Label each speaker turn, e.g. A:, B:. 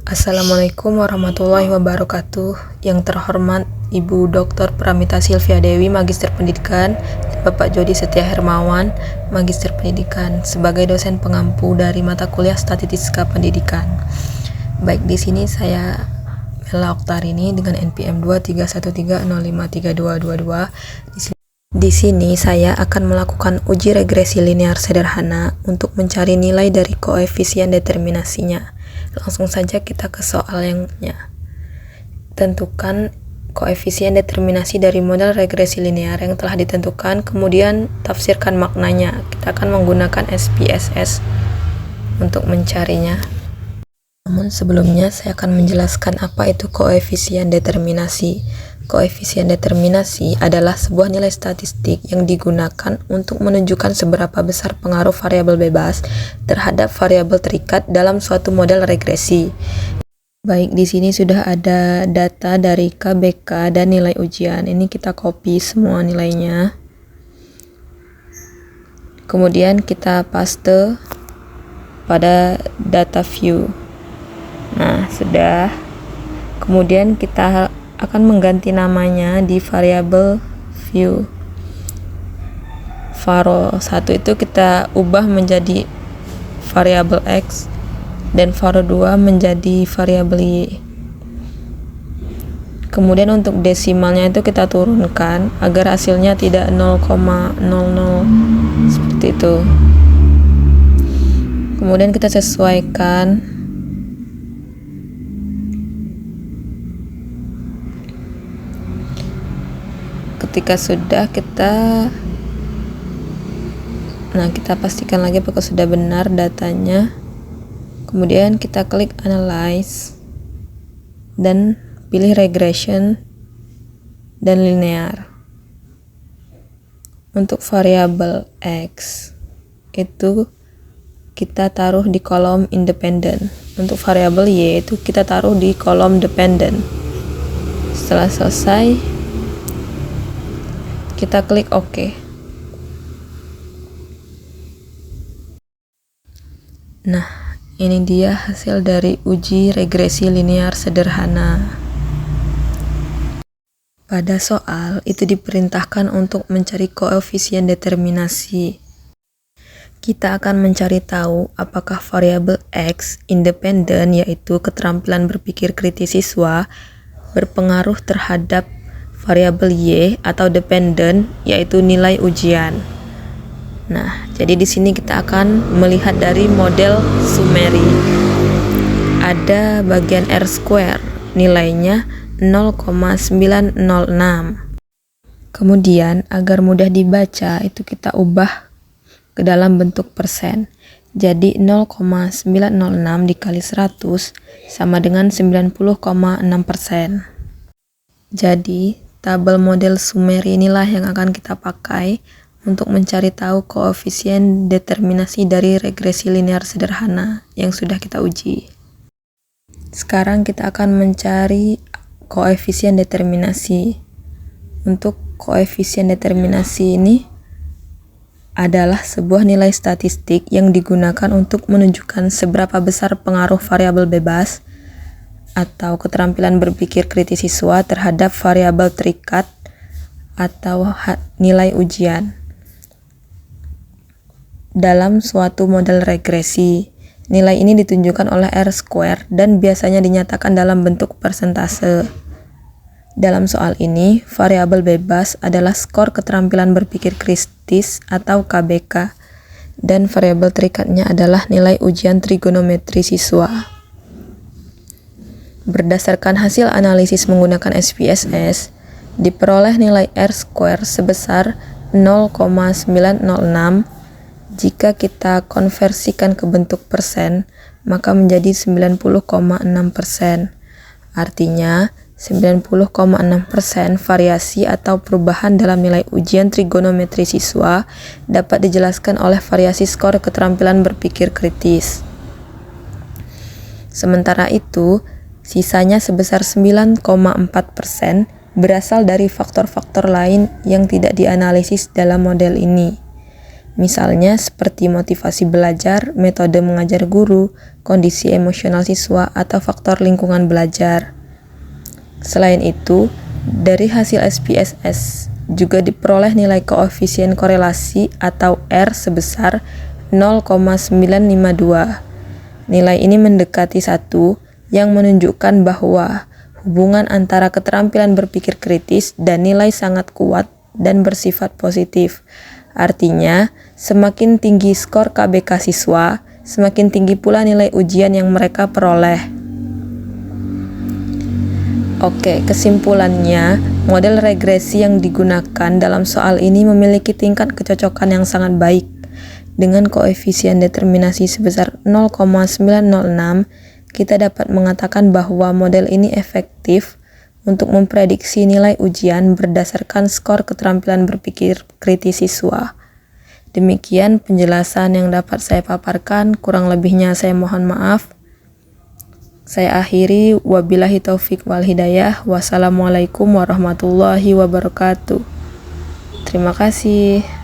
A: Assalamualaikum warahmatullahi wabarakatuh. Yang terhormat Ibu Dr. Pramita Sylvia Dewi, Magister Pendidikan, dan Bapak Jody Setia Hermawan, Magister Pendidikan, sebagai dosen pengampu dari mata kuliah Statistika Pendidikan. Baik, di sini saya Mela Oktarini dengan NPM 2313053222. Di sini saya akan melakukan uji regresi linear sederhana untuk mencari nilai dari koefisien determinasinya. Langsung saja kita ke soalnya. Tentukan koefisien determinasi dari model regresi linear yang telah ditentukan, kemudian tafsirkan maknanya. Kita akan menggunakan SPSS untuk mencarinya. Namun sebelumnya saya akan menjelaskan apa itu koefisien determinasi. Koefisien determinasi adalah sebuah nilai statistik yang digunakan untuk menunjukkan seberapa besar pengaruh variabel bebas terhadap variabel terikat dalam suatu model regresi. Baik, di sini sudah ada data dari KBK dan nilai ujian. Ini kita copy semua nilainya. Kemudian kita paste pada data view. Nah, sudah. Kemudian kita akan mengganti namanya di variabel view. Varo1 itu kita ubah menjadi variabel X dan varo2 menjadi variabel Y. Kemudian untuk desimalnya itu kita turunkan agar hasilnya tidak 0,00 seperti itu. Kemudian kita sesuaikan ketika sudah kita pastikan lagi apakah sudah benar datanya. Kemudian kita klik analyze dan pilih regression dan linear. Untuk variabel X itu kita taruh di kolom independen. Untuk variabel Y itu kita taruh di kolom dependent. Setelah selesai, kita klik OK. Nah, ini dia hasil dari uji regresi linear sederhana. Pada soal, itu diperintahkan untuk mencari koefisien determinasi. Kita akan mencari tahu apakah variabel X independen, yaitu keterampilan berpikir kritis siswa, berpengaruh terhadap variabel Y atau dependent, yaitu nilai ujian. Nah, jadi di sini kita akan melihat dari model summary. Ada bagian R², nilainya 0,906. Kemudian agar mudah dibaca itu kita ubah ke dalam bentuk persen. Jadi 0,906 dikali 100 sama dengan 90,6%. Jadi tabel model summary inilah yang akan kita pakai untuk mencari tahu koefisien determinasi dari regresi linear sederhana yang sudah kita uji. Sekarang kita akan mencari koefisien determinasi. Untuk koefisien determinasi ini adalah sebuah nilai statistik yang digunakan untuk menunjukkan seberapa besar pengaruh variabel bebas atau keterampilan berpikir kritis siswa terhadap variabel terikat atau nilai ujian dalam suatu model regresi. Nilai ini ditunjukkan oleh R² dan biasanya dinyatakan dalam bentuk persentase. Dalam soal ini, variabel bebas adalah skor keterampilan berpikir kritis atau KBK, dan variabel terikatnya adalah nilai ujian trigonometri siswa. Berdasarkan hasil analisis menggunakan SPSS, diperoleh nilai R² sebesar 0,906. Jika kita konversikan ke bentuk persen, maka menjadi 90,6%. Artinya, 90,6% variasi atau perubahan dalam nilai ujian trigonometri siswa dapat dijelaskan oleh variasi skor keterampilan berpikir kritis. Sementara itu, sisanya sebesar 9,4% berasal dari faktor-faktor lain yang tidak dianalisis dalam model ini. Misalnya seperti motivasi belajar, metode mengajar guru, kondisi emosional siswa, atau faktor lingkungan belajar. Selain itu, dari hasil SPSS juga diperoleh nilai koefisien korelasi atau R sebesar 0,952. Nilai ini mendekati 1 yang menunjukkan bahwa hubungan antara keterampilan berpikir kritis dan nilai sangat kuat dan bersifat positif. Artinya, semakin tinggi skor KBK siswa, semakin tinggi pula nilai ujian yang mereka peroleh. Oke, kesimpulannya, model regresi yang digunakan dalam soal ini memiliki tingkat kecocokan yang sangat baik. Dengan koefisien determinasi sebesar 0,906, kita dapat mengatakan bahwa model ini efektif untuk memprediksi nilai ujian berdasarkan skor keterampilan berpikir kritis siswa. Demikian penjelasan yang dapat saya paparkan, kurang lebihnya saya mohon maaf. Saya akhiri, wabillahi taufik wal hidayah. Wassalamualaikum warahmatullahi wabarakatuh. Terima kasih.